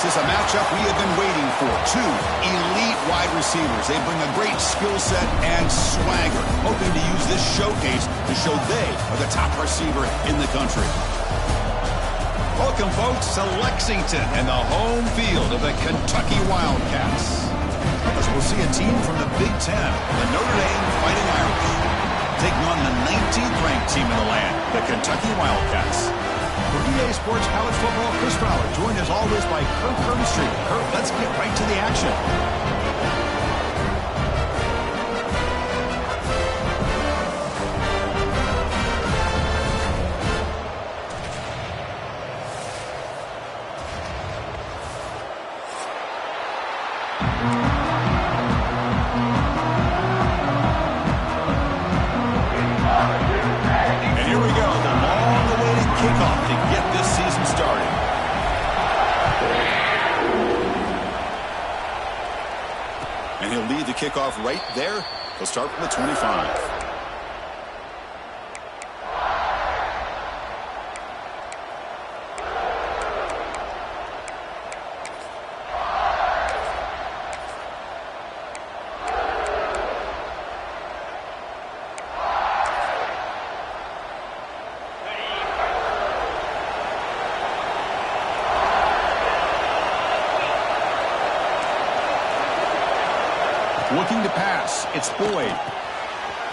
This is a matchup we have been waiting for. Two elite wide receivers. They bring a great skill set and swagger, hoping to use this showcase to show they are the top receiver in the country. Welcome, folks, to Lexington and the home field of the Kentucky Wildcats. As we'll see a team from the Big Ten, the Notre Dame Fighting Irish, taking on the 19th ranked team in the land, the Kentucky Wildcats. For EA Sports College Football, Chris Fowler, joined as always by Kurt Herbstreit. Kurt, let's get right to the action. And he'll lead the kickoff right there. He'll start from the 25. Looking to pass, it's Boyd.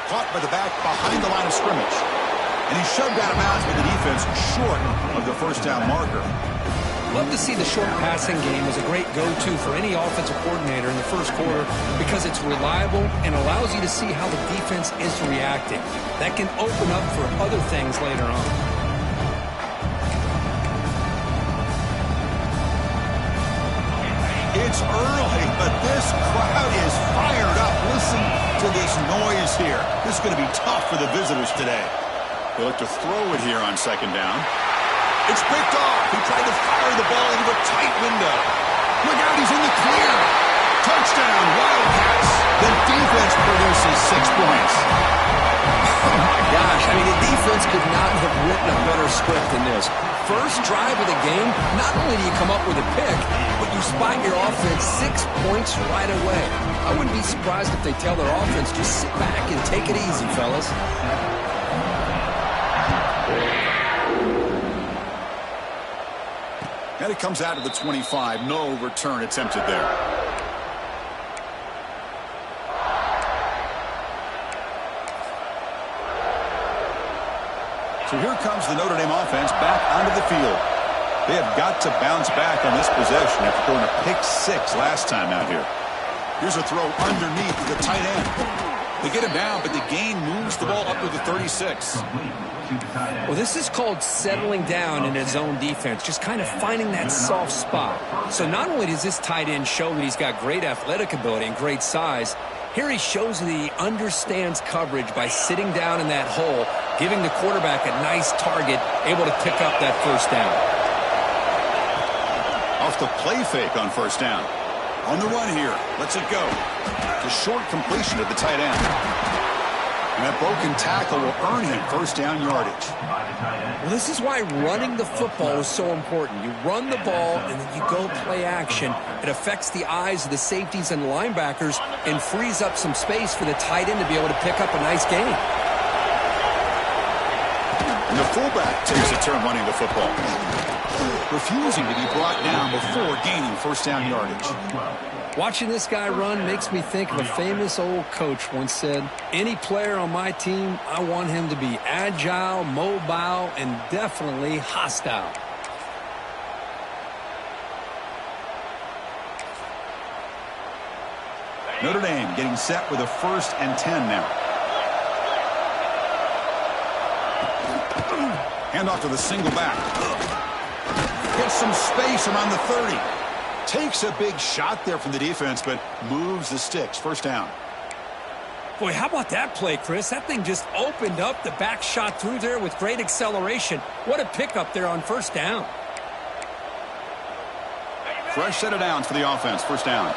Caught by the back behind the line of scrimmage. And he's shoved out of bounds by the defense short of the first down marker. Love to see the short passing game as a great go-to for any offensive coordinator in the first quarter because it's reliable and allows you to see how the defense is reacting. That can open up for other things later on. It's early, but this crowd is fired up. Listen to this noise here. This is going to be tough for the visitors today. They look to throw it here on second down. It's picked off. He tried to fire the ball into a tight window. Look out, he's in the clear. Touchdown, Wildcats. The defense produces 6 points. Oh, my gosh. I mean, the defense could not have written a better script than this. First drive of the game, not only do you come up with a pick, but you spot your offense 6 points right away. I wouldn't be surprised if they tell their offense, just sit back and take it easy, fellas. And it comes out of the 25. No return attempted there. So here comes the Notre Dame offense back onto the field. They have got to bounce back on this possession after throwing a pick 6 last time out here. Here's a throw underneath the tight end. They get him down, but the gain moves the ball up to the 36. Well, this is called settling down in his own defense, just kind of finding that soft spot. So not only does this tight end show that he's got great athletic ability and great size, here he shows that he understands coverage by sitting down in that hole, giving the quarterback a nice target, able to pick up that first down. Off the play fake on first down. On the run here. Lets it go. The short completion of the tight end. And that broken tackle will earn him first down yardage. Well, this is why running the football is so important. You run the ball, and then you go play action. It affects the eyes of the safeties and linebackers and frees up some space for the tight end to be able to pick up a nice gain. And the fullback takes a turn running the football, refusing to be brought down before gaining first down yardage. Watching this guy run makes me think of a famous old coach once said, any player on my team, I want him to be agile, mobile, and definitely hostile. Notre Dame getting set with a 1st and 10 now. Hand off to the single back. Gets some space around the 30. Takes a big shot there from the defense, but moves the sticks. First down. Boy, how about that play, Chris? That thing just opened up. The back shot through there with great acceleration. What a pickup there on first down. Fresh set of downs for the offense. First down.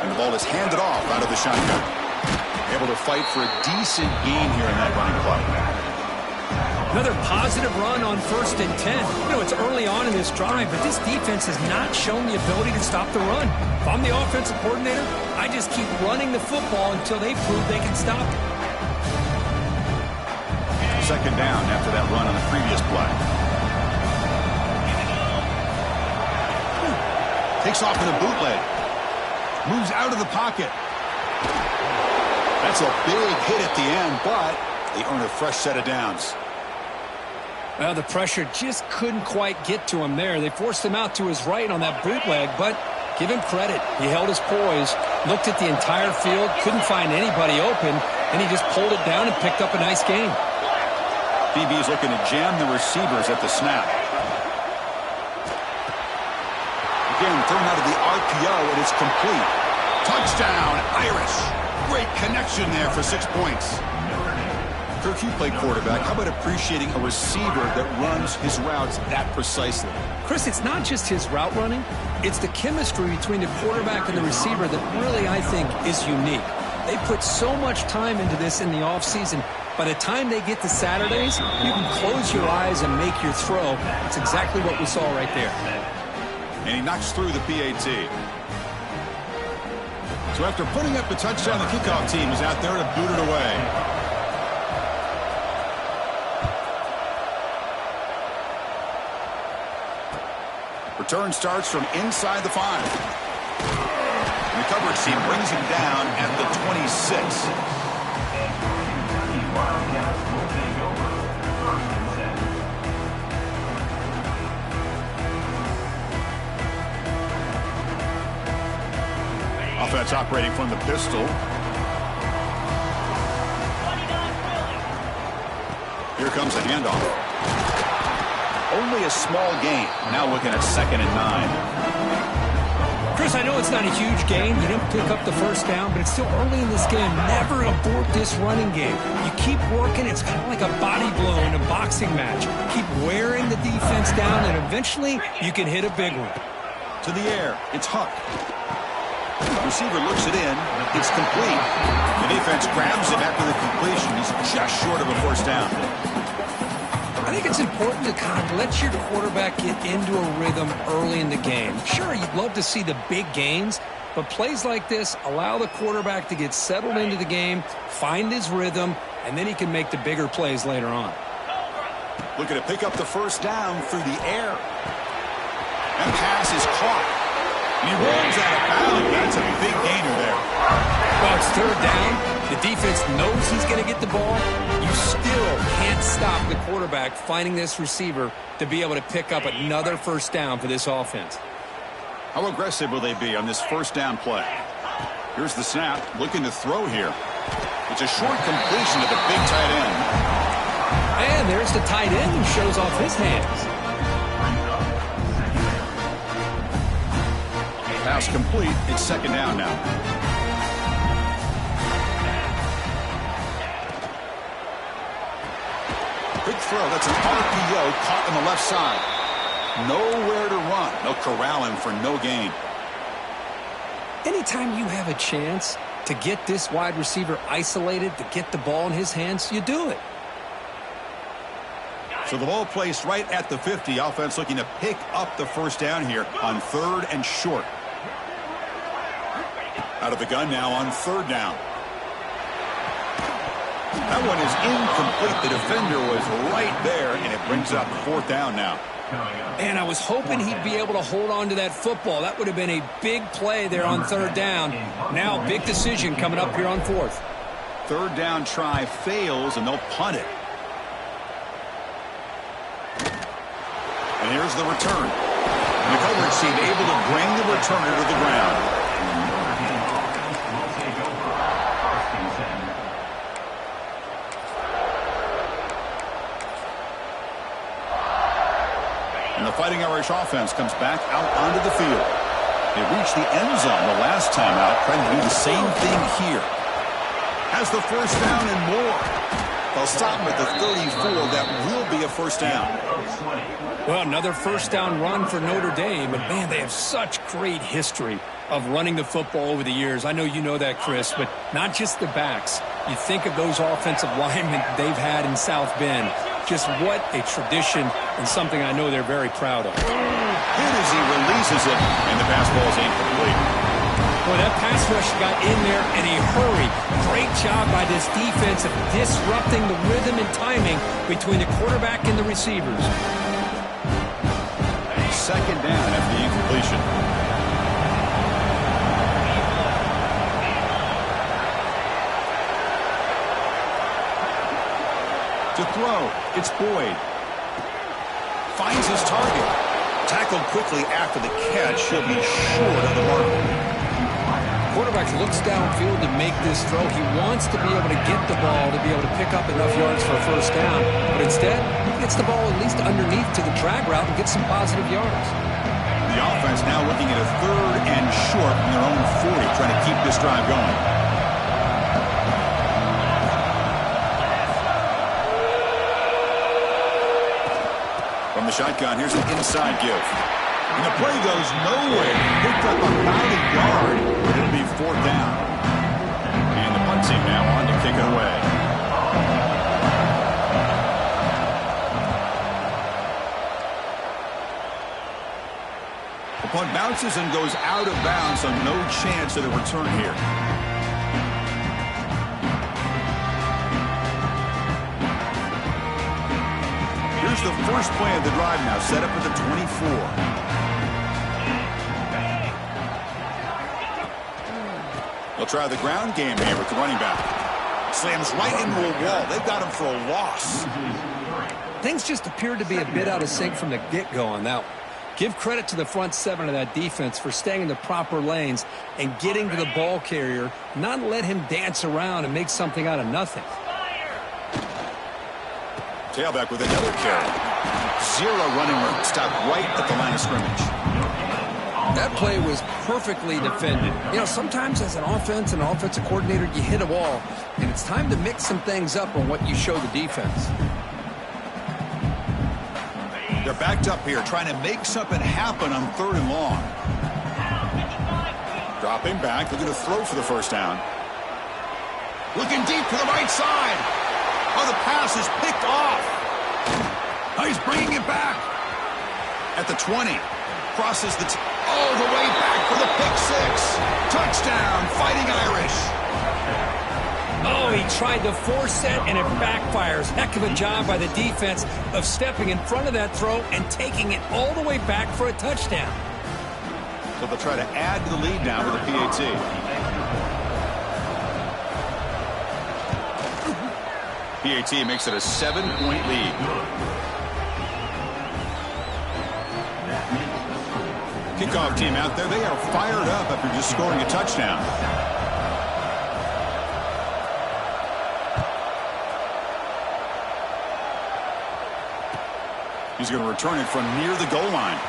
And the ball is handed off out of the shotgun. Able to fight for a decent gain here in that running play. Another positive run on 1st and 10. You know, it's early on in this drive, but this defense has not shown the ability to stop the run. If I'm the offensive coordinator, I just keep running the football until they prove they can stop it. 2nd down after that run on the previous play. Takes off in a bootleg. Moves out of the pocket. That's a big hit at the end, but they earn a fresh set of downs. Well, the pressure just couldn't quite get to him there. They forced him out to his right on that bootleg, but give him credit. He held his poise, looked at the entire field, couldn't find anybody open, and he just pulled it down and picked up a nice gain. DB's looking to jam the receivers at the snap. Again, thrown out of the RPO, and it's complete. Touchdown, Irish. Great connection there for 6 points. Kirk, you play quarterback. How about appreciating a receiver that runs his routes that precisely? Chris, it's not just his route running. It's the chemistry between the quarterback and the receiver that really, I think, is unique. They put so much time into this in the offseason. By the time they get to Saturdays, you can close your eyes and make your throw. It's exactly what we saw right there. And he knocks through the PAT. So after putting up the touchdown, the kickoff team is out there to boot it away. Return starts from inside the 5. And the coverage team brings him down at the 26. Offense operating from the pistol. Here comes a handoff. Only a small gain. Now looking at 2nd and 9. Chris, I know it's not a huge gain. You didn't pick up the first down, but it's still early in this game. Never abort this running game. You keep working. It's kind of like a body blow in a boxing match. Keep wearing the defense down, and eventually you can hit a big one. To the air. It's Huck. The receiver looks it in. It's complete. The defense grabs him after the completion. He's just short of a 1st down. I think it's important to kind of let your quarterback get into a rhythm early in the game. Sure, you'd love to see the big gains, but plays like this allow the quarterback to get settled into the game, find his rhythm, and then he can make the bigger plays later on. Looking to pick up the 1st down through the air. That pass is caught. And he rolls out of bounds. That's a big gainer there. Well, it's 3rd down. The defense knows he's going to get the ball. You still can't stop the quarterback finding this receiver to be able to pick up another 1st down for this offense. How aggressive will they be on this 1st down play? Here's the snap. Looking to throw here. It's a short completion to the big tight end. And there's the tight end who shows off his hands. Pass complete. It's 2nd down now. Big throw. That's an RPO caught on the left side. Nowhere to run. They'll corral him for no gain. Anytime you have a chance to get this wide receiver isolated, to get the ball in his hands, you do it. So the ball placed right at the 50. Offense looking to pick up the 1st down here on 3rd and short. Out of the gun now on 3rd down. That one is incomplete. The defender was right there, and it brings up 4th down now. And I was hoping he'd be able to hold on to that football. That would have been a big play there on 3rd down. Now, big decision coming up here on 4th. 3rd down try fails, and they'll punt it. And here's the return. And the coverage team able to bring the returner to the ground. And the Fighting Irish offense comes back out onto the field. They reached the end zone the last time out, trying to do the same thing here. Has the 1st down and more. They'll stop him at the 34. That will be a first down. Well, another first down run for Notre Dame. And, man, they have such great history of running the football over the years. I know you know that, Chris, but not just the backs. You think of those offensive linemen they've had in South Bend. Just what a tradition and something I know they're very proud of. Hit as he releases it, and the pass ball is incomplete. Boy, that pass rush got in there in a hurry. Great job by this defense of disrupting the rhythm and timing between the quarterback and the receivers. Second down after the incompletion. To throw, it's Boyd. Finds his target. Tackled quickly after the catch. He'll be short of the mark. Quarterback looks downfield to make this throw. He wants to be able to get the ball to be able to pick up enough yards for a first down. But instead, he gets the ball at least underneath to the drag route and gets some positive yards. The offense now looking at a 3rd and short from their own 40, trying to keep this drive going. From the shotgun, here's an inside give. And the play goes nowhere. Picked up about a yard. It'll be 4th down. And the punt team now on to kick it away. The punt bounces and goes out of bounds, so no chance at a return here. Here's the first play of the drive now, set up at the 24. They'll try the ground game here with the running back. Slams right into a wall. They've got him for a loss. Things just appeared to be a bit out of sync from the get-go on that one. Give credit to the front 7 of that defense for staying in the proper lanes and getting to the ball carrier, not let him dance around and make something out of nothing. Tailback with another carry. 0 running room. Stopped right at the line of scrimmage. That play was perfectly defended. You know, sometimes as an offense and an offensive coordinator, you hit a wall, and it's time to mix some things up on what you show the defense. They're backed up here, trying to make something happen on 3rd and long. Dropping back, looking to throw for the first down. Looking deep to the right side. Oh, the pass is picked off. Oh, he's bringing it back. At the 20. Crosses the all the way back for the pick 6. Touchdown, Fighting Irish. Oh, he tried to force it, and it backfires. Heck of a job by the defense of stepping in front of that throw and taking it all the way back for a touchdown. So they'll try to add to the lead now with a PAT. PAT makes it a 7-point lead. Kickoff team out there. They are fired up after just scoring a touchdown. He's going to return it from near the goal line.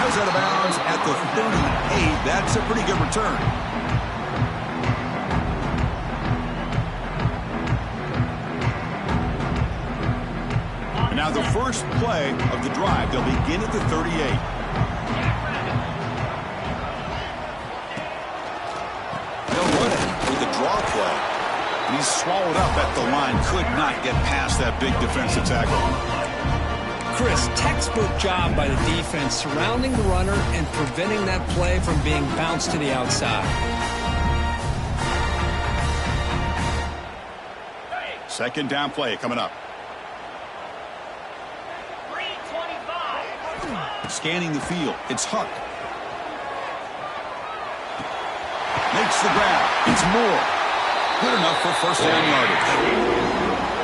Goes out of bounds at the 38. That's a pretty good return. And now the first play of the drive. They'll begin at the 38. They'll run it with the draw play. And he's swallowed up at the line. Could not get past that big defensive tackle. Chris, textbook job by the defense surrounding the runner and preventing that play from being bounced to the outside. Second down play coming up. Scanning the field. It's Huck. Makes the grab. It's Moore. Good enough for first down yardage.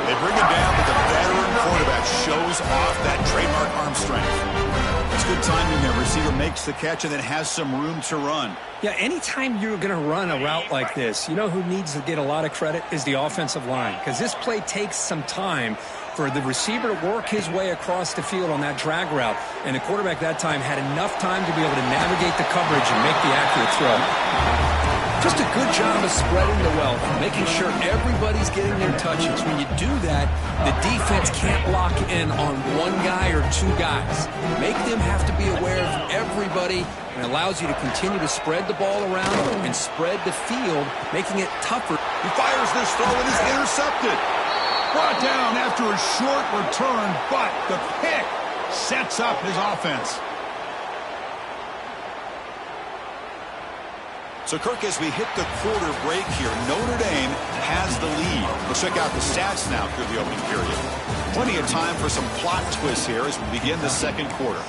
They bring him down, but the veteran quarterback shows off that trademark arm strength. It's good timing there. Receiver makes the catch and then has some room to run. Yeah, anytime you're going to run a route like this, you know who needs to get a lot of credit is the offensive line, because this play takes some time for the receiver to work his way across the field on that drag route, and the quarterback that time had enough time to be able to navigate the coverage and make the accurate throw. Just a good job of spreading the wealth, making sure everybody's getting their touches. When you do that, the defense can't lock in on one guy or two guys. Make them have to be aware of everybody, and allows you to continue to spread the ball around and spread the field, making it tougher. He fires this throw and is intercepted. Brought down after a short return, but the pick sets up his offense. So, Kirk, as we hit the quarter break here, Notre Dame has the lead. Let's check out the stats now through the opening period. Plenty of time for some plot twists here as we begin the second quarter.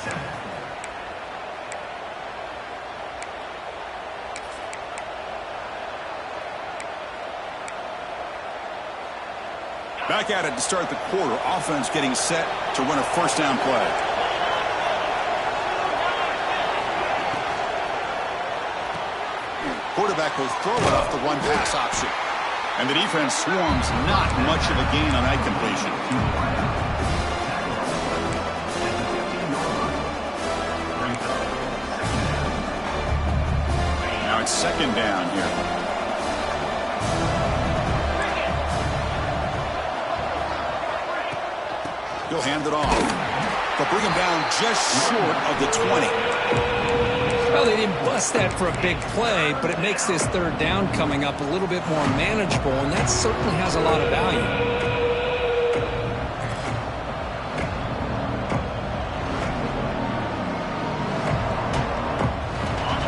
Back at it to start the quarter. Offense getting set to run a first down play. Quarterback will throw it off the one-pass option. And the defense swarms, not much of a gain on that completion. Now it's second down here. He'll hand it off. They'll bring him down just short of the 20. Well, they didn't bust that for a big play, but it makes this third down coming up a little bit more manageable, and that certainly has a lot of value.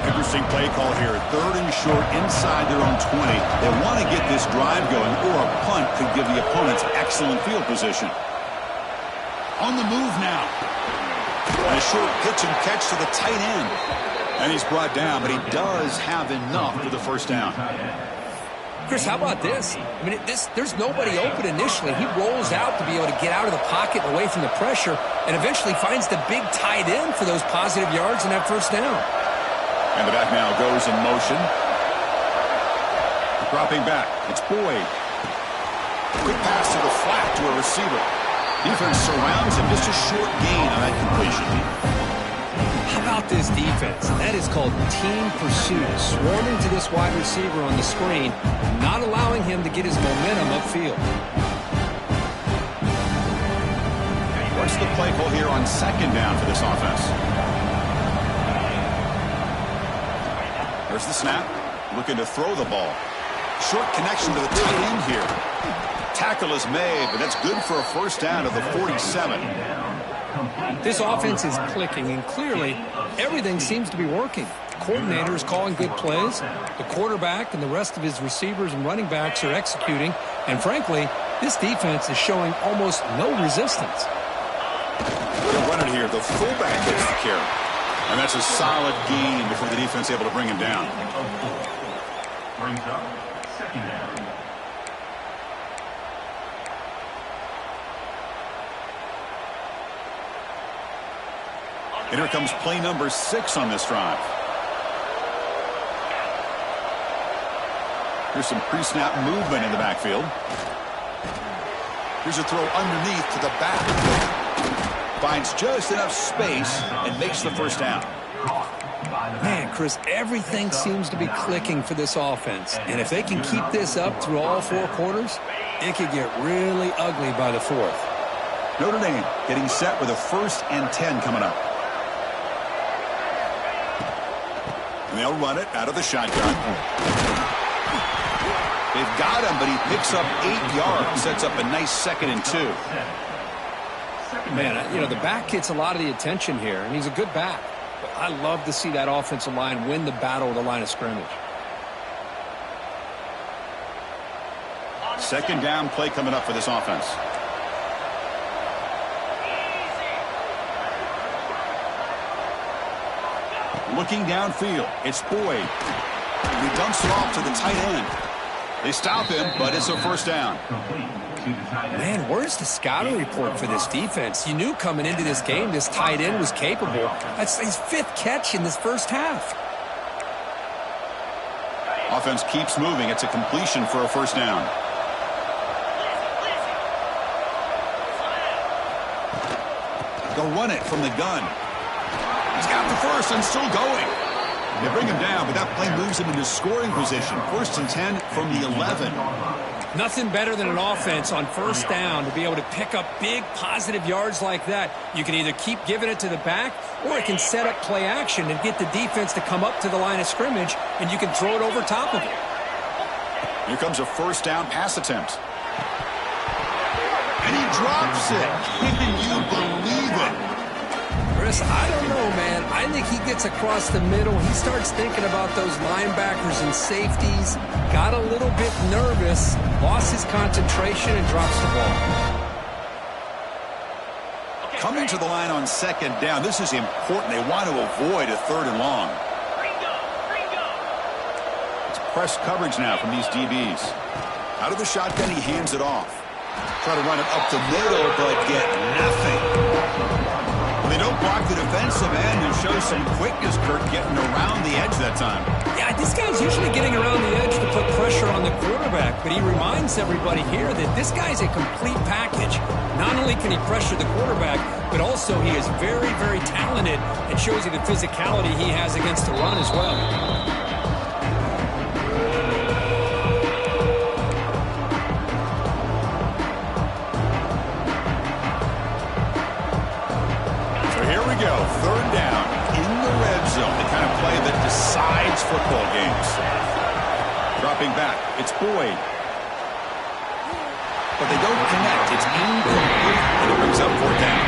Interesting play call here. Third and short inside their own 20. They want to get this drive going, or a punt could give the opponents excellent field position. On the move now. And a short pitch and catch to the tight end. And he's brought down, but he does have enough for the first down. Chris, how about this? I mean, there's nobody open initially. He rolls out to be able to get out of the pocket and away from the pressure, and eventually finds the big tight end for those positive yards in that first down. And the back now goes in motion. Dropping back. It's Boyd. Quick pass to the flat to a receiver. Defense surrounds him. Just a short gain on that completion. How about this defense? That is called team pursuit. Swarming to this wide receiver on the screen, not allowing him to get his momentum upfield. What's the play call here on second down for this offense? There's the snap. Looking to throw the ball. Short connection to the tight end here. Tackle is made, but that's good for a first down of the 47. This offense is clicking, and clearly everything seems to be working. The coordinator is calling good plays. The quarterback and the rest of his receivers and running backs are executing. And frankly, this defense is showing almost no resistance. They'll run it here. The fullback gets the carry. And that's a solid gain before the defense able to bring him down. Brings up second down. And here comes play number 6 on this drive. Here's some pre-snap movement in the backfield. Here's a throw underneath to the back. Finds just enough space and makes the first down. Man, Chris, everything seems to be clicking for this offense. And if they can keep this up through all 4 quarters, it could get really ugly by the 4th. Notre Dame getting set with a 1st and 10 coming up. And they'll run it out of the shotgun. They've got him, but he picks up 8 yards. Sets up a nice 2nd and 2. Man, you know, the back gets a lot of the attention here, and he's a good back. But I love to see that offensive line win the battle of the line of scrimmage. Second down play coming up for this offense. Looking downfield, it's Boyd. He dumps it off to the tight end. They stop him, but it's a first down. Man, where's the scouting report for this defense? You knew coming into this game this tight end was capable. That's his 5th catch in this first half. Offense keeps moving. It's a completion for a first down. They'll run it from the gun. He's got the first and still going. They bring him down, but that play moves him into scoring position. 1st and 10 from the 11. Nothing better than an offense on 1st down to be able to pick up big positive yards like that. You can either keep giving it to the back, or it can set up play action and get the defense to come up to the line of scrimmage, and you can throw it over top of it. Here comes a 1st down pass attempt. And he drops it. Can you believe it? Chris, I don't know, man. I think he gets across the middle. He starts thinking about those linebackers and safeties, got a little bit nervous, lost his concentration, and drops the ball. Coming to the line on 2nd down. This is important. They want to avoid a 3rd and long. It's press coverage now from these DBs. Out of the shotgun, he hands it off. Try to run it up the middle, but get nothing. They don't block the defensive end and show some quickness, Kirk, getting around the edge that time. Yeah, this guy's usually getting around the edge to put pressure on the quarterback, but he reminds everybody here that this guy's a complete package. Not only can he pressure the quarterback, but also he is very, very talented and shows you the physicality he has against the run as well. Go. 3rd down in the red zone. The kind of play that decides football games. Dropping back. It's Boyd. But they don't connect. It's incomplete. And it brings up 4th down.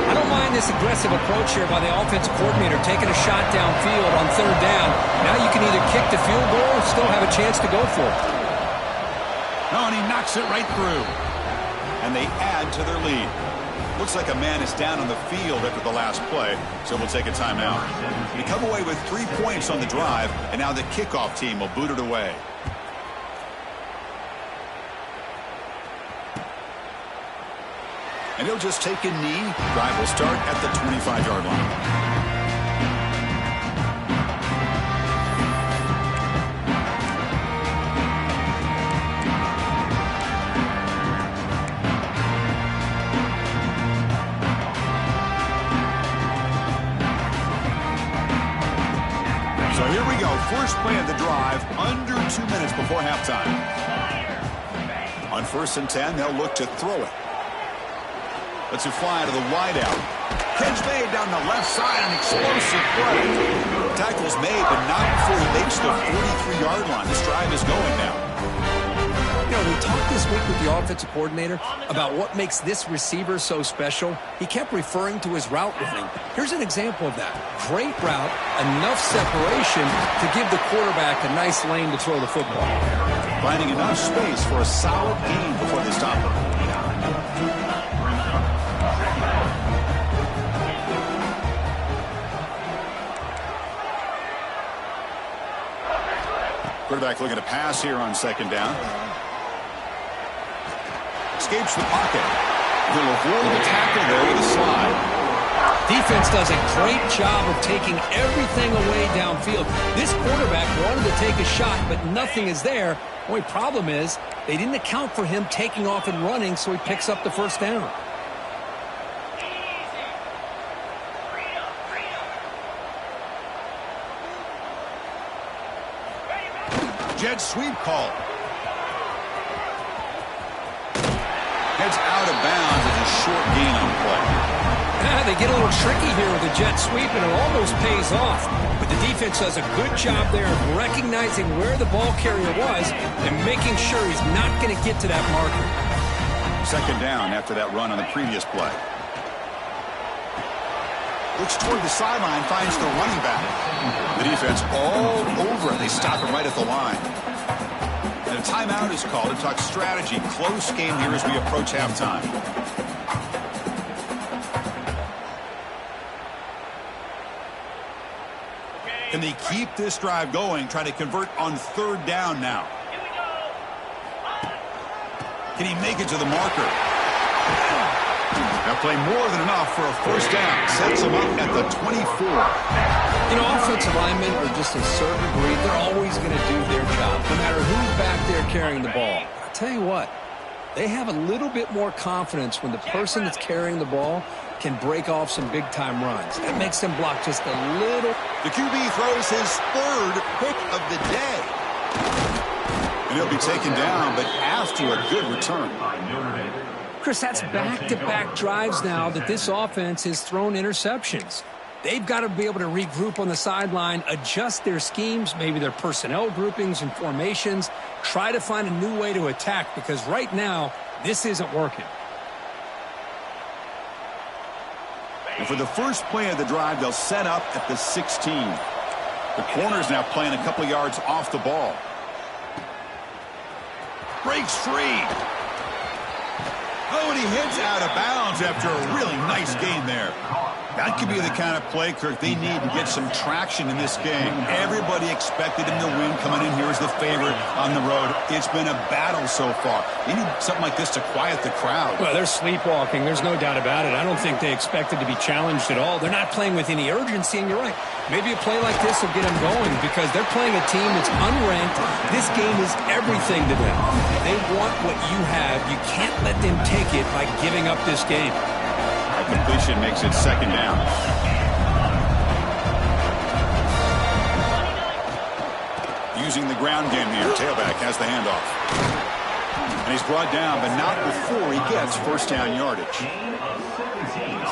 I don't mind this aggressive approach here by the offensive coordinator, taking a shot downfield on 3rd down. Now you can either kick the field goal or still have a chance to go for it. Oh, and he knocks it right through. And they add to their lead. Looks like a man is down on the field after the last play, so we'll take a timeout. They come away with 3 points on the drive, and now the kickoff team will boot it away. And he'll just take a knee. Drive will start at the 25-yard line. Here we go. First play of the drive, under 2 minutes before halftime. On 1st and 10, they'll look to throw it. Let's it fly to the wideout. Catch made down the left side, an explosive play. Tackle's made, but not before he makes the 43-yard line. This drive is going now. You know, we talked this week with the offensive coordinator about what makes this receiver so special. He kept referring to his route running. Here's an example of that. Great route, enough separation to give the quarterback a nice lane to throw the football. Finding enough space for a solid gain before they stop him. Quarterback looking to pass here on 2nd down. Escapes the pocket. He'll avoid the tackle there with a slide. Defense does a great job of taking everything away downfield. This quarterback wanted to take a shot, but nothing is there. The only problem is they didn't account for him taking off and running, so he picks up the 1st down. Jet sweep call. Heads out of bounds as a short gain on play. They get a little tricky here with the jet sweep, and it almost pays off. But the defense does a good job there of recognizing where the ball carrier was and making sure he's not going to get to that marker. 2nd down after that run on the previous play. Looks toward the sideline, finds the running back. The defense all over it. They stop him right at the line. And a timeout is called to talk strategy. Close game here as we approach halftime. Can they keep this drive going, trying to convert on 3rd down now? Can he make it to the marker? That play more than enough for a 1st down. Sets him up at the 24. You know, offensive linemen are just a certain breed. They're always going to do their job, no matter who's back there carrying the ball. I'll tell you what, they have a little bit more confidence when the person that's carrying the ball can break off some big-time runs. That makes them block just a little The QB throws his third pick of the day. And he'll be taken down, but after a good return. Chris, that's back-to-back drives now that this offense has thrown interceptions. They've got to be able to regroup on the sideline, adjust their schemes, maybe their personnel groupings and formations, try to find a new way to attack, because right now, this isn't working. And for the first play of the drive, they'll set up at the 16. The corner's now playing a couple yards off the ball. Breaks free. Oh, and he hits out of bounds after a really nice gain there. That could be the kind of play, Kirk, they need to get some traction in this game. Everybody expected him to win, coming in here as the favorite on the road. It's been a battle so far. They need something like this to quiet the crowd. Well, they're sleepwalking. There's no doubt about it. I don't think they expected to be challenged at all. They're not playing with any urgency, and you're right. Maybe a play like this will get them going because they're playing a team that's unranked. This game is everything to them. They want what you have. You can't let them take it by giving up this game. Completion makes it second down. Using the ground game here. Tailback has the handoff. And he's brought down, but not before he gets first down yardage.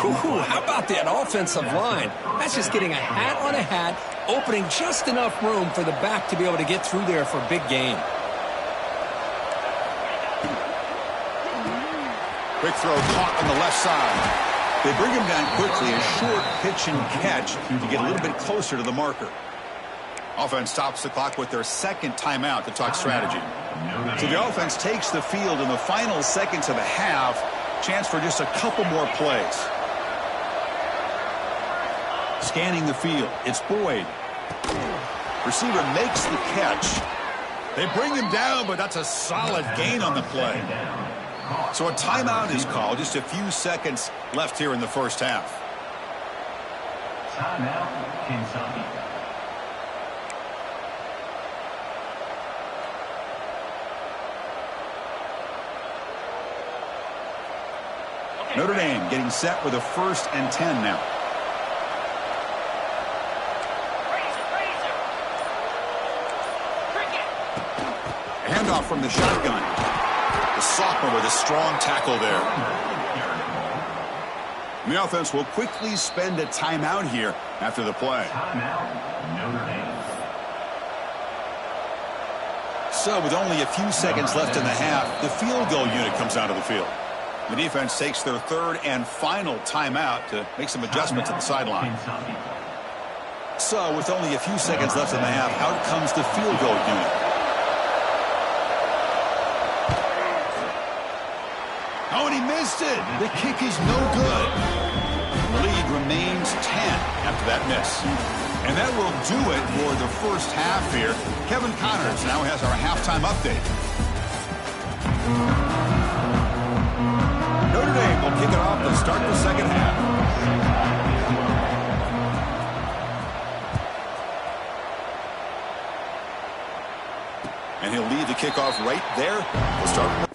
Ooh, how about that offensive line? That's just getting a hat on a hat, opening just enough room for the back to be able to get through there for a big gain. Quick throw caught on the left side. They bring him down quickly, a short pitch and catch to get a little bit closer to the marker. Offense stops the clock with their second timeout to talk strategy. So the offense takes the field in the final seconds of the half. Chance for just a couple more plays. Scanning the field, it's Boyd. Receiver makes the catch. They bring him down, but that's a solid gain on the play. So a timeout is called. Just a few seconds left here in the first half. Timeout, Kentucky. Notre Dame getting set with a 1st and 10 now. A handoff from the shotgun. The sophomore with a strong tackle there. The offense will quickly spend a timeout here after the play. So with only a few seconds left in the half, the field goal unit comes out of the field. The defense takes their third and final timeout to make some adjustments at the sideline. So with only a few seconds left in the half, out comes the field goal unit. Oh, and he missed it. The kick is no good. The lead remains 10 after that miss. And that will do it for the first half here. Kevin Connors now has our halftime update. Notre Dame will kick it off to start the second half. And he'll lead the kickoff right there. We'll start.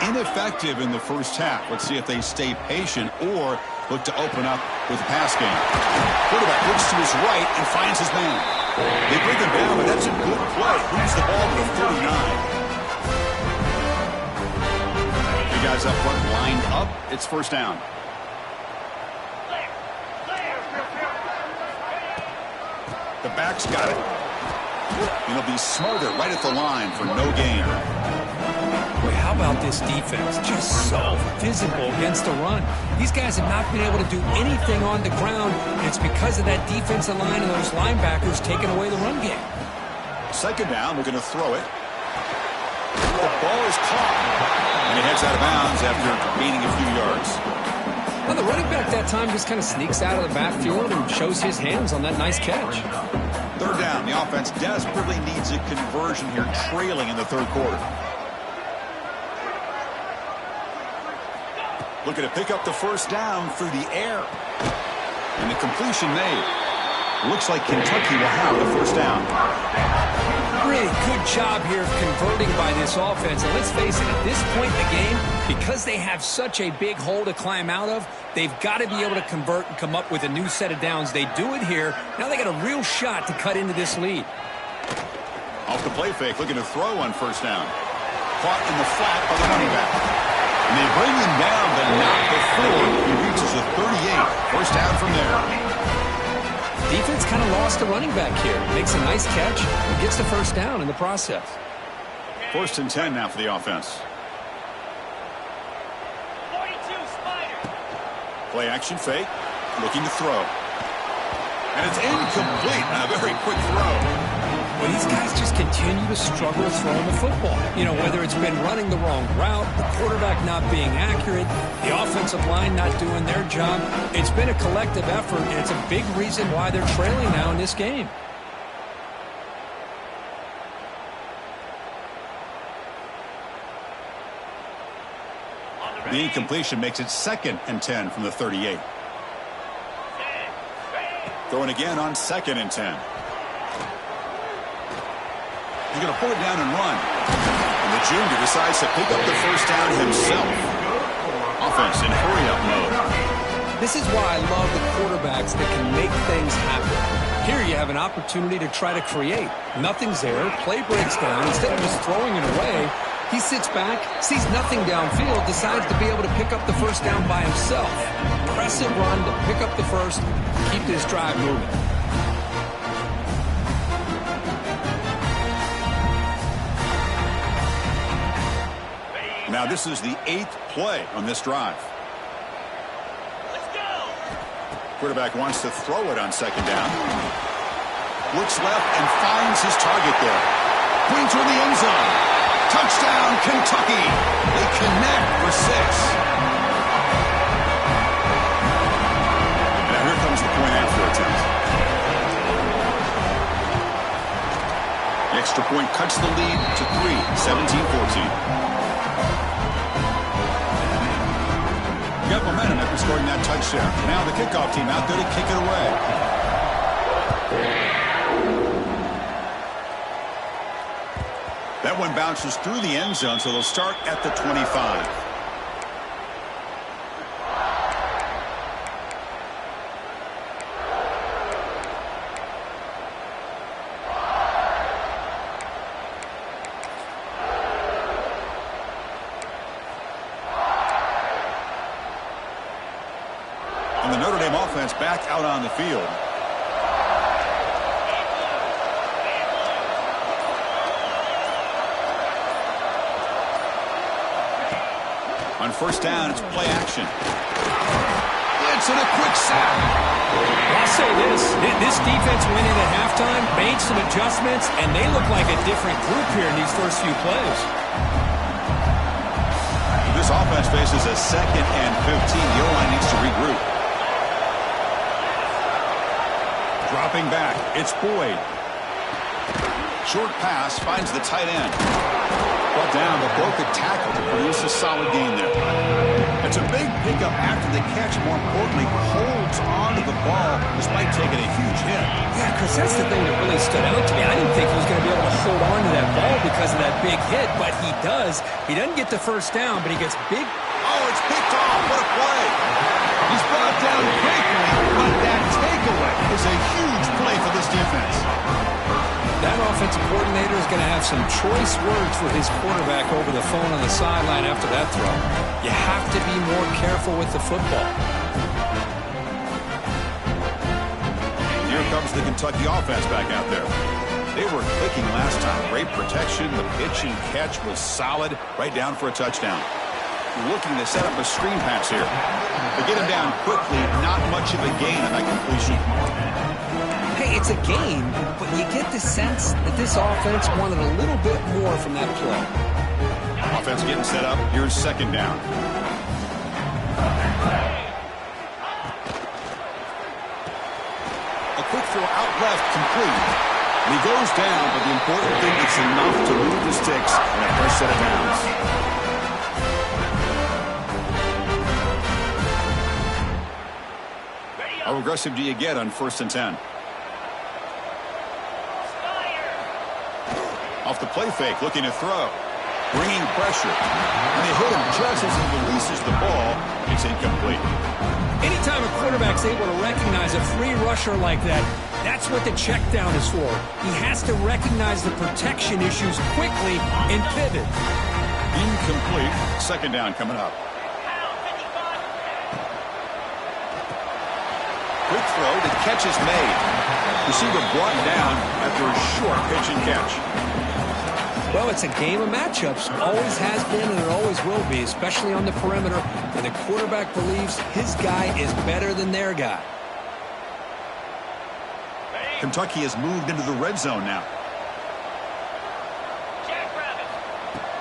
Ineffective in the first half. Let's see if they stay patient or look to open up with a pass game. Quarterback looks to his right and finds his man. They bring him down, but that's a good play. Moves the ball to the 39. You guys up front lined up. It's first down. The back's got it. And he'll be smarter right at the line for no gain. Boy, how about this defense? Just so physical against the run. These guys have not been able to do anything on the ground, and it's because of that defensive line and those linebackers taking away the run game. Second down, we're going to throw it. The ball is caught, and he heads out of bounds after gaining a few yards. Well, the running back that time just kind of sneaks out of the backfield and shows his hands on that nice catch. Third down. The offense desperately needs a conversion here, trailing in the third quarter. Looking to pick up the first down through the air. And the completion made. Looks like Kentucky will have the first down. Really good job here of converting by this offense. And let's face it, at this point in the game, because they have such a big hole to climb out of, they've got to be able to convert and come up with a new set of downs. They do it here. Now they got a real shot to cut into this lead. Off the play fake, looking to throw on first down. Caught in the flat by the running back. And they bring him down, but not before he reaches the 38. First down from there. Defense kind of lost a running back here. Makes a nice catch and gets the first down in the process. First and 10 now for the offense. 42 Spider. Play action fake. Looking to throw. And it's incomplete. A very quick throw. Well, these guys just continue to struggle throwing the football. You know, whether it's been running the wrong route, the quarterback not being accurate, the offensive line not doing their job. It's been a collective effort, and it's a big reason why they're trailing now in this game. The incompletion makes it second and 10 from the 38. Throwing again on second and 10. He's going to pull it down and run. And the junior decides to pick up the first down himself. Offense in hurry-up mode. This is why I love the quarterbacks that can make things happen. Here you have an opportunity to try to create. Nothing's there. Play breaks down. Instead of just throwing it away, he sits back, sees nothing downfield, decides to be able to pick up the first down by himself. Impressive run to pick up the first, keep this drive moving. Now this is the 8th play on this drive. Let's go. Quarterback wants to throw it on second down. Looks left and finds his target there. Going toward the end zone. Touchdown, Kentucky. They connect for 6. Now here comes the point after attempt. The extra point cuts the lead to 3, 17-14. Got momentum after scoring that touchdown. Now the kickoff team out there to kick it away. That one bounces through the end zone, so they'll start at the 25. And the Notre Dame offense back out on the field. On first down, it's play action. It's in a quick sack. I'll say this defense went in at halftime, made some adjustments, and they look like a different group here in these first few plays. This offense faces a 2nd and 15. The O-line needs to regroup. Dropping back, it's Boyd. Short pass finds the tight end. Brought down, but broke a tackle to produce a solid gain there. It's a big pickup after the catch. More importantly, holds on to the ball despite taking a huge hit. Yeah, Chris, that's the thing that really stood out to me. I didn't think he was going to be able to hold on to that ball because of that big hit, but he does. He doesn't get the first down, but he gets big. Oh, it's picked off. What a play. He's brought down quickly, but that takeaway is a huge play for this defense. That offensive coordinator is going to have some choice words for his quarterback over the phone on the sideline after that throw. You have to be more careful with the football. Here comes the Kentucky offense back out there. They were clicking last time. Great protection. The pitch and catch was solid. Right down for a touchdown. Looking to set up a screen pass here. They get him down quickly. Not much of a gain on that completion. Hey, it's a game, but you get the sense that this offense wanted a little bit more from that play. Offense getting set up. Here's second down. throw out left, complete. And he goes down, but the important thing is enough to move the sticks in a fresh set of downs. How aggressive do you get on 1st and 10? Off the play fake, looking to throw. Bringing pressure. And they hit him just as he releases the ball. It's incomplete. Anytime a quarterback's able to recognize a free rusher like that, that's what the check down is for. He has to recognize the protection issues quickly and pivot. Incomplete. 2nd down coming up. Quick throw. The catch is made. Receiver brought down after a short pitch and catch. Well, it's a game of matchups. Always has been and it always will be, especially on the perimeter. And the quarterback believes his guy is better than their guy. Kentucky has moved into the red zone now.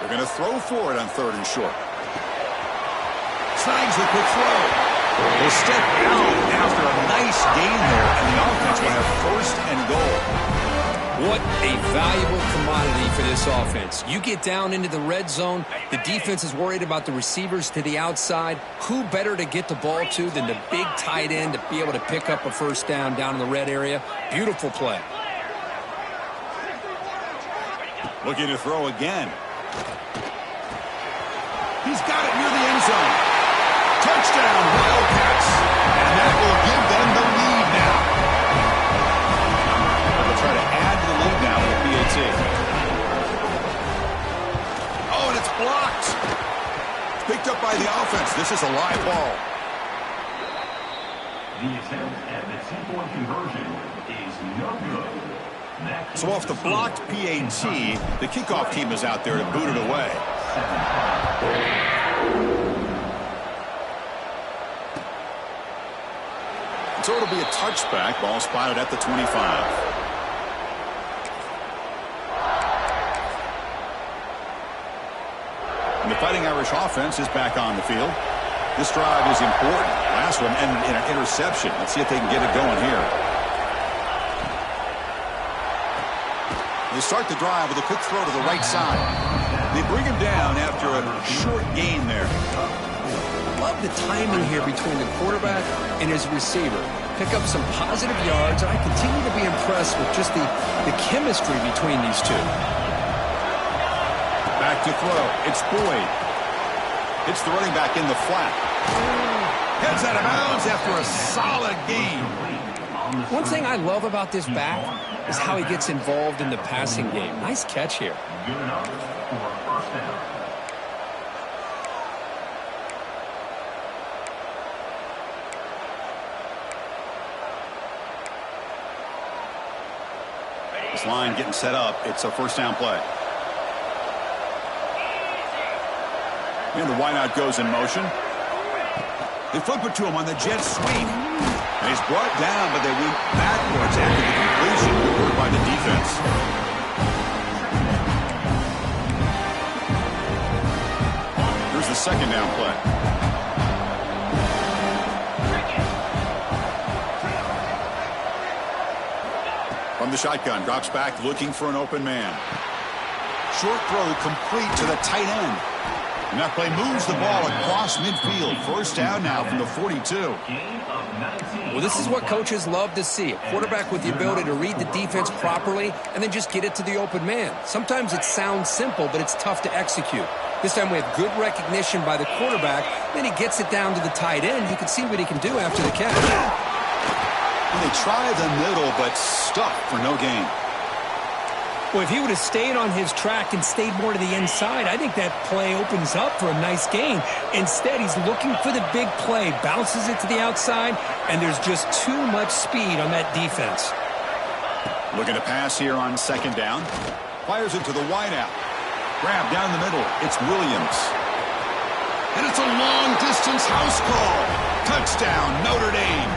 They're going to throw for it on 3rd and short. Snags the quick throw. Will step out after a nice gain there, and the offense will have 1st and goal. What a valuable commodity for this offense. You get down into the red zone, the defense is worried about the receivers to the outside. Who better to get the ball to than the big tight end to be able to pick up a 1st down in the red area? Beautiful play. Looking to throw again. He's got it near the end zone. Touchdown, Wildcats. And that will give them the lead now. They'll try to add to the lead now with a PAT. Oh, and it's blocked. Picked up by the offense. This is a live ball. The attempt at the 2-point conversion is no good. So off the blocked PAT, the kickoff team is out there to boot it away. So it'll be a touchback. Ball spotted at the 25. And the Fighting Irish offense is back on the field. This drive is important. Last one ended in an interception. Let's see if they can get it going here. They start the drive with a quick throw to the right side. They bring him down after a short gain there. Love the timing here between the quarterback and his receiver. Pick up some positive yards, and I continue to be impressed with just the chemistry between these two. Back to throw. It's Boyd. It's the running back in the flat. Heads out of bounds after a solid gain. One thing I love about this back is how he gets involved in the passing game. Nice catch here. Good enough for a 1st down. This line getting set up. It's a 1st down play. And the wideout goes in motion. They flip it to him on the jet sweep. And he's brought down, but they went backwards after the completion. Good work by the defense. Here's the 2nd down play. From the shotgun, drops back, looking for an open man. Short throw complete to the tight end. And that play moves the ball across midfield. 1st down now from the 42. Well, this is what coaches love to see. A quarterback with the ability to read the defense properly and then just get it to the open man. Sometimes it sounds simple, but it's tough to execute. This time we have good recognition by the quarterback. Then he gets it down to the tight end. You can see what he can do after the catch. And they try the middle, but stuck for no gain. Well, if he would have stayed on his track and stayed more to the inside, I think that play opens up for a nice gain. Instead, he's looking for the big play, bounces it to the outside, and there's just too much speed on that defense. Looking to pass here on 2nd down. Fires it to the wideout. Grab down the middle. It's Williams. And it's a long-distance house call. Touchdown, Notre Dame.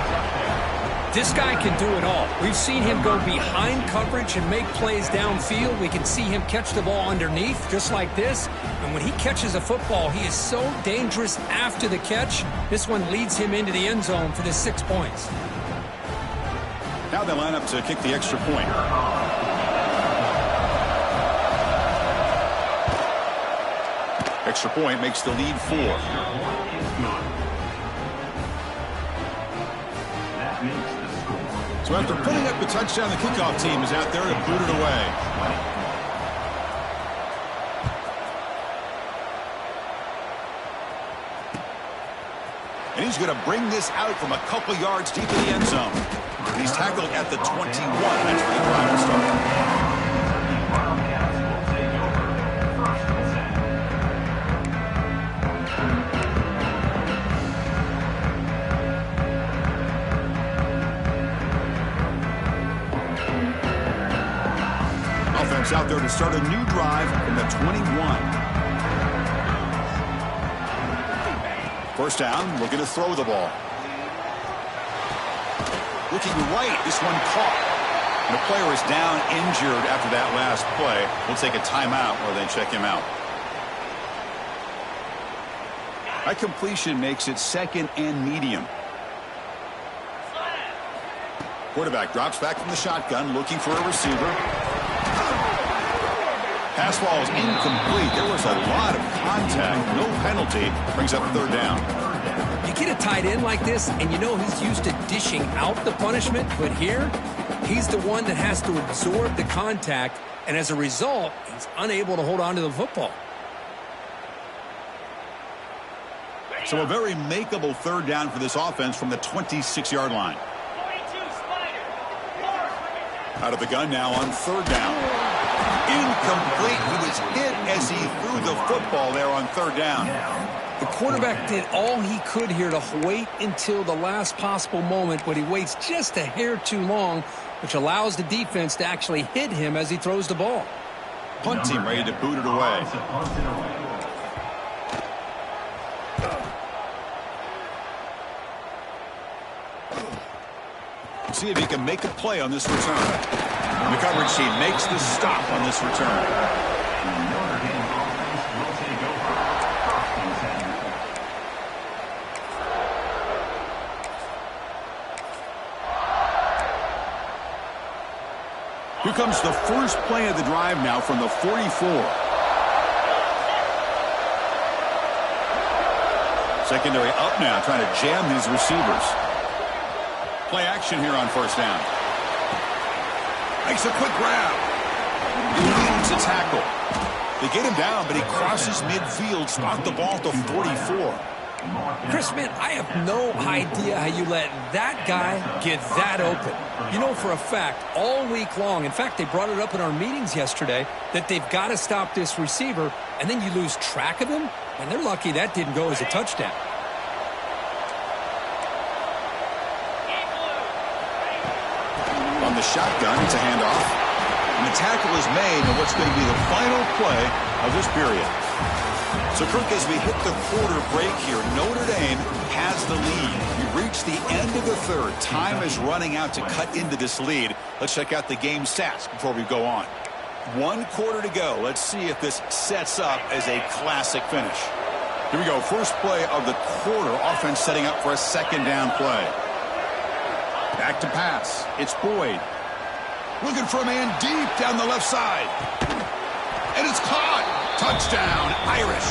This guy can do it all. We've seen him go behind coverage and make plays downfield. We can see him catch the ball underneath, just like this. And when he catches a football, he is so dangerous after the catch. This one leads him into the end zone for the 6 points. Now they line up to kick the extra point. Extra point makes the lead 4. So after putting up the touchdown, the kickoff team is out there to boot it away. And he's going to bring this out from a couple yards deep in the end zone. He's tackled at the 21. That's where the drive will start. Offense out there to start a new drive from the 21. First down, looking to throw the ball. Looking right, this one caught. And the player is down injured after that last play. We'll take a timeout while they check him out. That completion makes it 2nd and medium. Quarterback drops back from the shotgun, looking for a receiver. Pass ball is incomplete. There was a lot of contact. No penalty. Brings up 3rd down. You get a tight end like this, and you know he's used to dishing out the punishment. But here, he's the one that has to absorb the contact. And as a result, he's unable to hold on to the football. So a very makeable 3rd down for this offense from the 26-yard line. 42 Spider. 4. Out of the gun now on 3rd down. Incomplete. He was hit as he threw the football there on 3rd down. The quarterback did all he could here to wait until the last possible moment, but he waits just a hair too long, which allows the defense to actually hit him as he throws the ball. Punt team ready to boot it away. See if he can make a play on this return. The coverage team makes the stop on this return. Here comes the first play of the drive now from the 44. Secondary up now, trying to jam these receivers. Play action here on 1st down. Makes a quick grab. Eludes a tackle. They get him down, but he crosses midfield, spot the ball to 44. Chris, man, I have no idea how you let that guy get that open. You know for a fact, all week long, in fact, they brought it up in our meetings yesterday, that they've got to stop this receiver, and then you lose track of him, and they're lucky that didn't go as a touchdown. On the shotgun, it's a handoff. And the tackle is made on what's going to be the final play of this period. So, Kirk, as we hit the quarter break here, Notre Dame has the lead. We reach the end of the 3rd. Time is running out to cut into this lead. Let's check out the game stats before we go on. 1 quarter to go. Let's see if this sets up as a classic finish. Here we go. First play of the quarter. Offense setting up for a 2nd down play. Back to pass. It's Boyd. Looking for a man deep down the left side. And it's caught. Touchdown, Irish.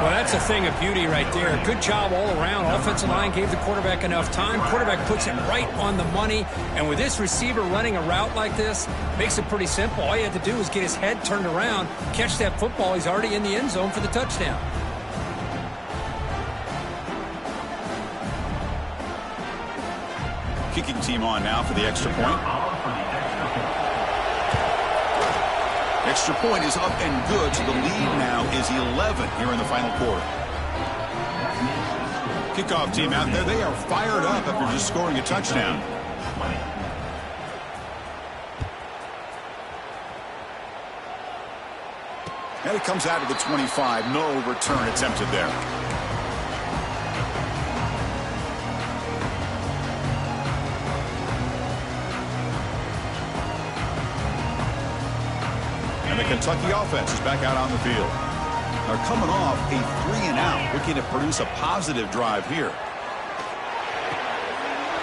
Well, that's a thing of beauty right there. Good job all around. Offensive line gave the quarterback enough time. Quarterback puts it right on the money. And with this receiver running a route like this, makes it pretty simple. All you have to do is get his head turned around, catch that football. He's already in the end zone for the touchdown. Kicking team on now for the extra point. Extra point is up and good, so the lead now is 11 here in the final quarter. Kickoff team out there, they are fired up after just scoring a touchdown. And it comes out of the 25. No return attempted there. And the Kentucky offense is back out on the field. They're coming off a 3-and-out, looking to produce a positive drive here.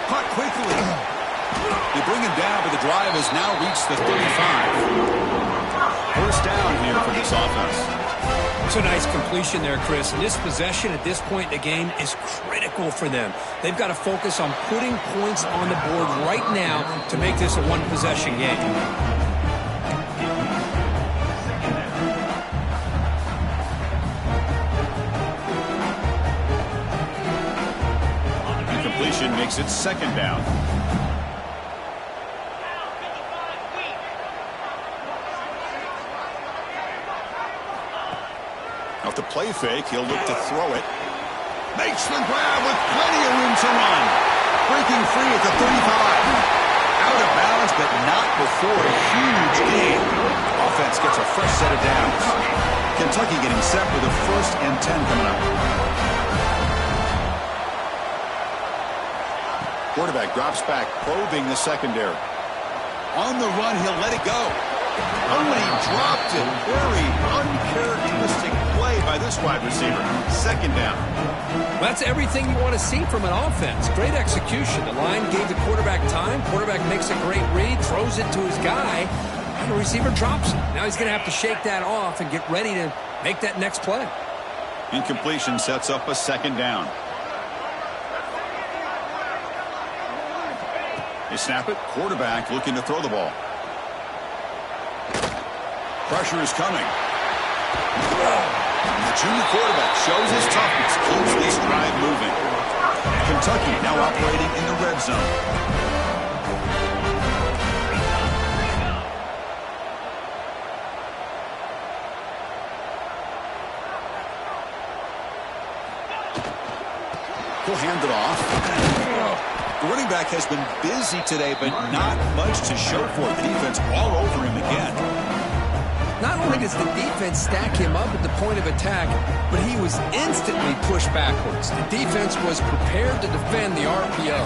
Caught quickly. They bring him down, but the drive has now reached the 35. First down here for this offense. It's a nice completion there, Chris. And this possession at this point in the game is critical for them. They've got to focus on putting points on the board right now to make this a one-possession game. Incompletion makes it second down. Off the play fake, he'll look to throw it. Makes the grab with plenty of room to run. Breaking free at the 35. Out of bounds, but not before a huge gain. Offense gets a fresh set of downs. Kentucky getting set with a 1st and 10 coming up. Quarterback drops back, probing the secondary. On the run, he'll let it go. Oh, and he dropped it. Very uncharacteristic play by this wide receiver. Second down. That's everything you want to see from an offense. Great execution. The line gave the quarterback time. Quarterback makes a great read, throws it to his guy, and the receiver drops it. Now he's going to have to shake that off and get ready to make that next play. Incompletion sets up a second down. They snap it. Quarterback looking to throw the ball. Pressure is coming. And the junior quarterback shows his toughness, keeps this drive moving. Kentucky now operating in the red zone. He'll hand it off. The running back has been busy today, but not much to show for it. The defense all over him again. Not only does the defense stack him up at the point of attack, but he was instantly pushed backwards. The defense was prepared to defend the RPO.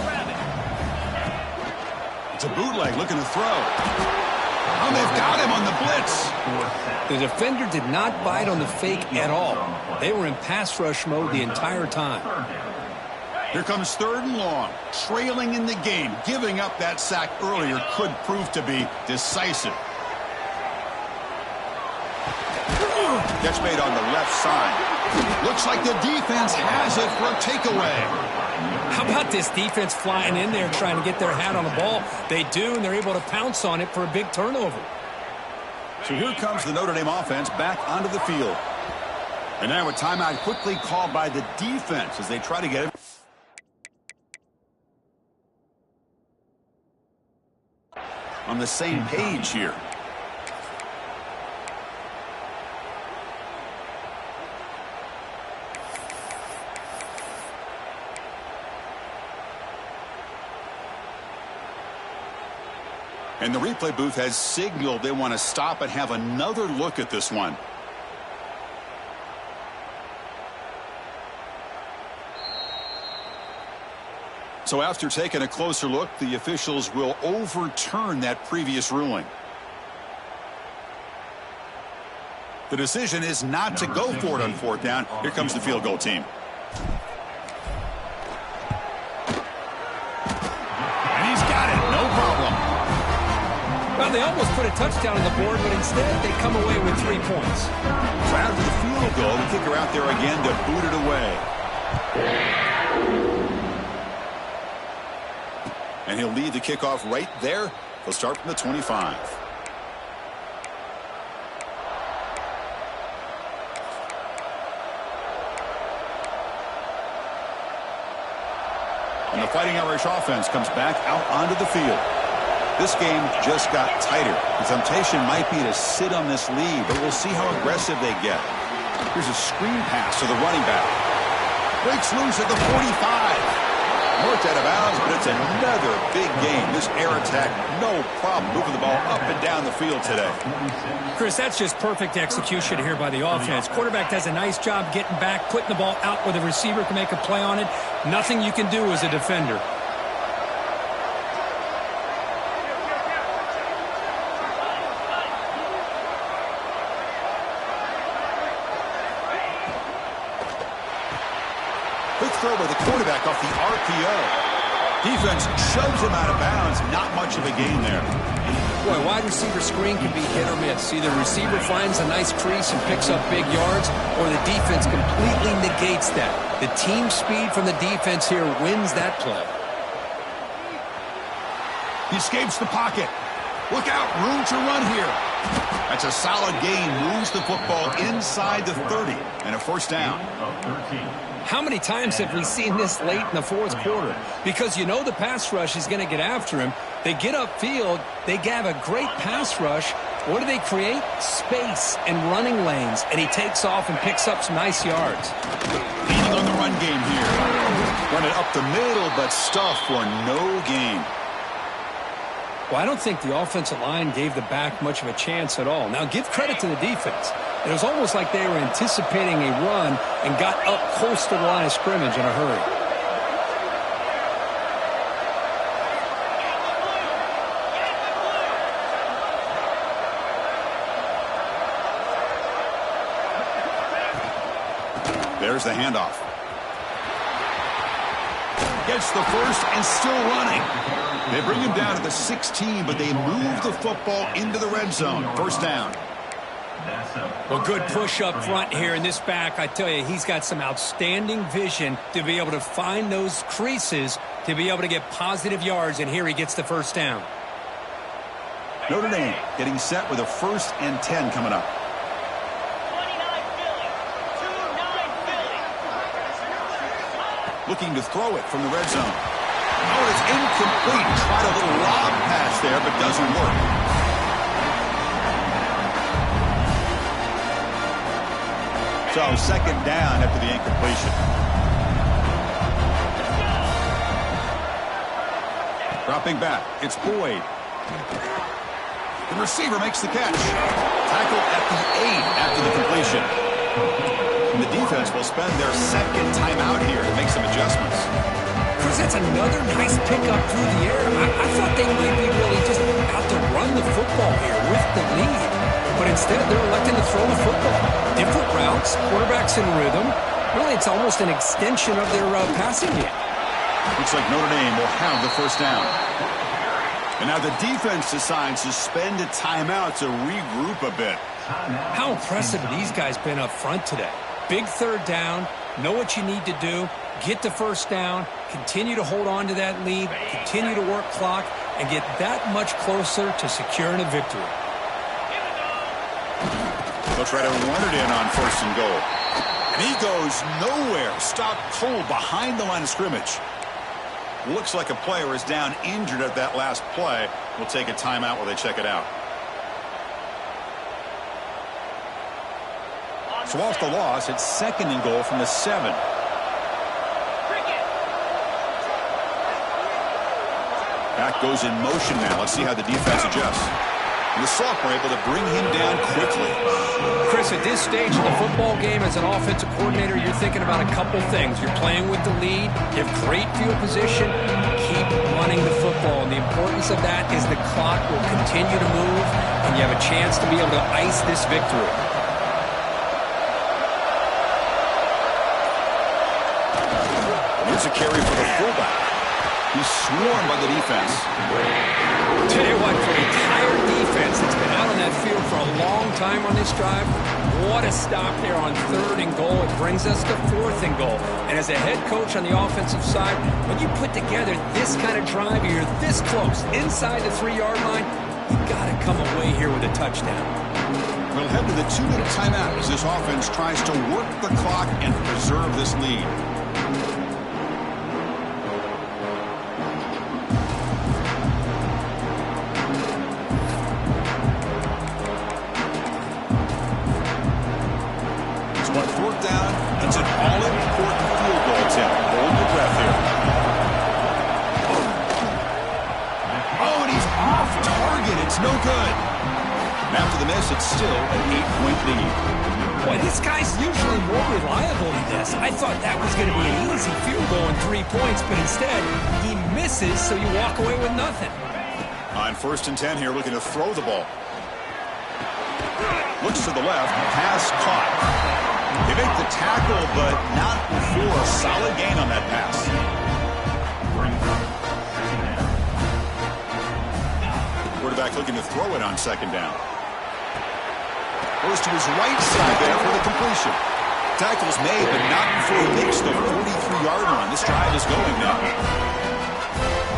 It's a bootleg looking to throw. Oh, they've got him on the blitz. The defender did not bite on the fake at all. They were in pass rush mode the entire time. Here comes 3rd and long. Trailing in the game. Giving up that sack earlier could prove to be decisive. Catch made on the left side. Looks like the defense has it for a takeaway. How about this defense flying in there trying to get their hat on the ball? They do, and they're able to pounce on it for a big turnover. So here comes the Notre Dame offense back onto the field. And now a timeout quickly called by the defense as they try to get it. On the same page here. And the replay booth has signaled they want to stop and have another look at this one. So after taking a closer look, the officials will overturn that previous ruling. The decision is not to go for it on 4th down. Here comes the field goal team. And he's got it. No problem. Well, they almost put a touchdown on the board, but instead they come away with 3 points. So after the field goal, the kicker out there again to boot it away. And he'll lead the kickoff right there. He'll start from the 25. And the Fighting Irish offense comes back out onto the field. This game just got tighter. The temptation might be to sit on this lead, but we'll see how aggressive they get. Here's a screen pass to the running back. Breaks loose at the 45. Marked out of bounds, but it's another big game. This air attack, no problem moving the ball up and down the field today. Chris, that's just perfect execution here by the offense. Quarterback does a nice job getting back, putting the ball out where the receiver can make a play on it. Nothing you can do as a defender. Quick throw by the quarterback off the RPO. Defense shoves him out of bounds. Not much of a gain there. Boy, wide receiver screen can be hit or miss. Either the receiver finds a nice crease and picks up big yards, or the defense completely negates that. The team speed from the defense here wins that play. He escapes the pocket. Look out, room to run here. That's a solid gain. Moves the football inside the 30 and a first down. How many times have we seen this late in the fourth quarter? Because you know the pass rush is going to get after him. They get upfield. They have a great pass rush. What do they create? Space and running lanes. And he takes off and picks up some nice yards. Leading on the run game here. Run it up the middle, but stuffed for no gain. Well, I don't think the offensive line gave the back much of a chance at all. Now, give credit to the defense. It was almost like they were anticipating a run and got up close to the line of scrimmage in a hurry. There's the handoff. Gets the first and still running. They bring him down to the 16, but they move the football into the red zone. First down. Well, good push up front here in this back. I tell you, he's got some outstanding vision to be able to find those creases to be able to get positive yards, and here he gets the first down. Notre Dame getting set with a 1st and 10 coming up. 29 Philly. 2-9 Philly. Looking to throw it from the red zone. Oh, it's incomplete. Tried a little lob pass there, but doesn't work. So, second down after the incompletion. Dropping back, it's Boyd. The receiver makes the catch. Tackled at the 8 after the completion. And the defense will spend their second timeout here to make some adjustments. Chris, that's another nice pickup through the air. I thought they might be really just out to run the football here with the lead. But instead, they're electing to throw the football. Different routes, quarterbacks in rhythm. Really, it's almost an extension of their passing game. Looks like Notre Dame will have the first down. And now the defense decides to spend a timeout to regroup a bit. How impressive have these guys been up front today? Big third down, know what you need to do, get the first down, continue to hold on to that lead, continue to work clock, and get that much closer to securing a victory. They'll try to run it in on 1st and goal. And he goes nowhere. Stopped cold behind the line of scrimmage. Looks like a player is down injured at that last play. We'll take a timeout while they check it out. So off the loss, it's 2nd and goal from the 7. Back goes in motion now. Let's see how the defense adjusts. And the sophomore able to bring him down quickly. Chris, at this stage of the football game as an offensive coordinator, you're thinking about a couple things. You're playing with the lead. You have great field position. Keep running the football. And the importance of that is the clock will continue to move, and you have a chance to be able to ice this victory. Here's a carry for the fullback. He's swarmed by the defense. Tell you what, for the entire defense that's been out on that field for a long time on this drive, what a stop there on 3rd and goal. It brings us to 4th and goal. And as a head coach on the offensive side, when you put together this kind of drive, you're this close, inside the 3-yard line, you got to come away here with a touchdown. We'll head to the 2-minute timeout as this offense tries to work the clock and preserve this lead. It's an all-important field goal attempt. Hold your breath here. Oh, and he's off target. It's no good. And after the miss, it's still an 8-point lead. Boy, this guy's usually more reliable than this. I thought that was going to be an easy field goal and 3 points, but instead, he misses, so you walk away with nothing. On 1st and 10 here, looking to throw the ball. Looks to the left. Pass caught. They make the tackle, but not before a solid gain on that pass. looking to throw it on second down. Goes to his right side there for the completion. Tackle's made, but not before he makes the 43-yard run. This drive is going now.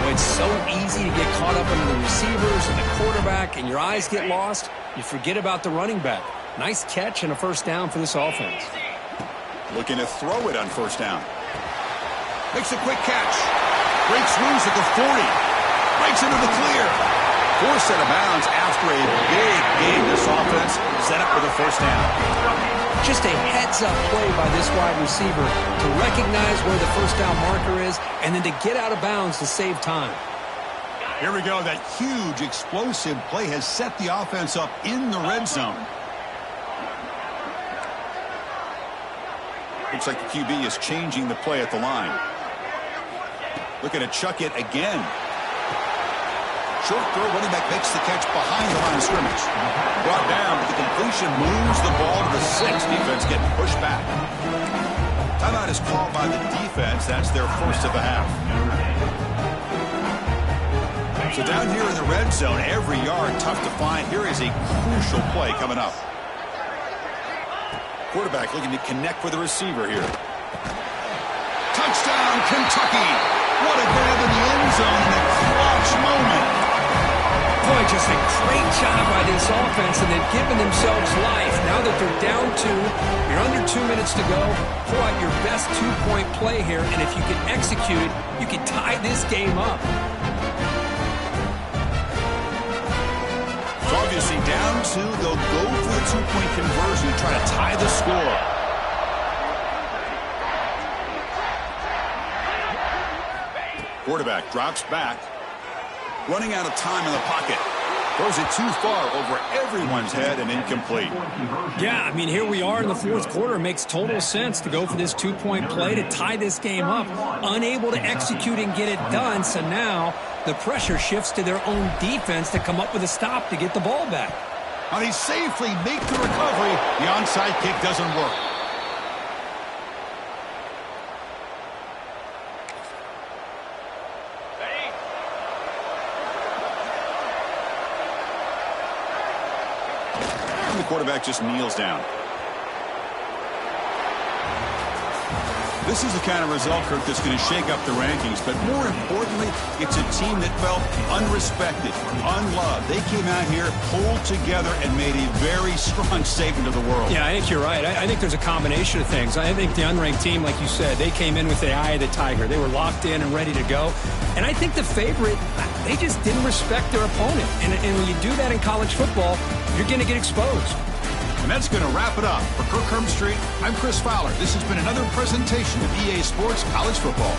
Well, it's so easy to get caught up in the receivers and the quarterback, and your eyes get lost. You forget about the running back. Nice catch and a first down for this offense. Looking to throw it on first down. Makes a quick catch. Breaks loose at the 40. Breaks into the clear. Forced out of bounds after a big game. This offense set up with a first down. Just a heads-up play by this wide receiver to recognize where the first down marker is and then to get out of bounds to save time. Here we go. That huge explosive play has set the offense up in the red zone. Looks like the QB is changing the play at the line. Looking to chuck it again. Short throw, running back makes the catch behind the line of scrimmage. Brought down, but the completion moves the ball to the 6. Defense getting pushed back. Timeout is called by the defense. That's their first of the half. So down here in the red zone, every yard tough to find. Here is a crucial play coming up. Quarterback looking to connect with the receiver here. Touchdown, Kentucky! What a grab in the end zone in a clutch moment. Boy, just a great job by this offense, and they've given themselves life. Now that they're down 2, you're under 2 minutes to go. Pull out your best two-point play here, and if you can execute it, you can tie this game up. So obviously down 2, they'll go for the two-point conversion and try to tie the score. Quarterback drops back. Running out of time in the pocket. Throws it too far over everyone's head and incomplete. Yeah, I mean, here we are in the fourth quarter. It makes total sense to go for this two-point play to tie this game up. Unable to execute and get it done, so now the pressure shifts to their own defense to come up with a stop to get the ball back. Now they safely make the recovery. The onside kick doesn't work. The quarterback just kneels down. This is the kind of result, Kirk, that's going to shake up the rankings. But more importantly, it's a team that felt unrespected, unloved. They came out here, pulled together, and made a very strong statement to the world. Yeah, I think you're right. I think there's a combination of things. I think the unranked team, like you said, they came in with the eye of the tiger. They were locked in and ready to go. And I think the favorite, they just didn't respect their opponent. And when you do that in college football, you're going to get exposed. And that's going to wrap it up. For Kirk Herbstreit, I'm Chris Fowler. This has been another presentation of EA Sports College Football.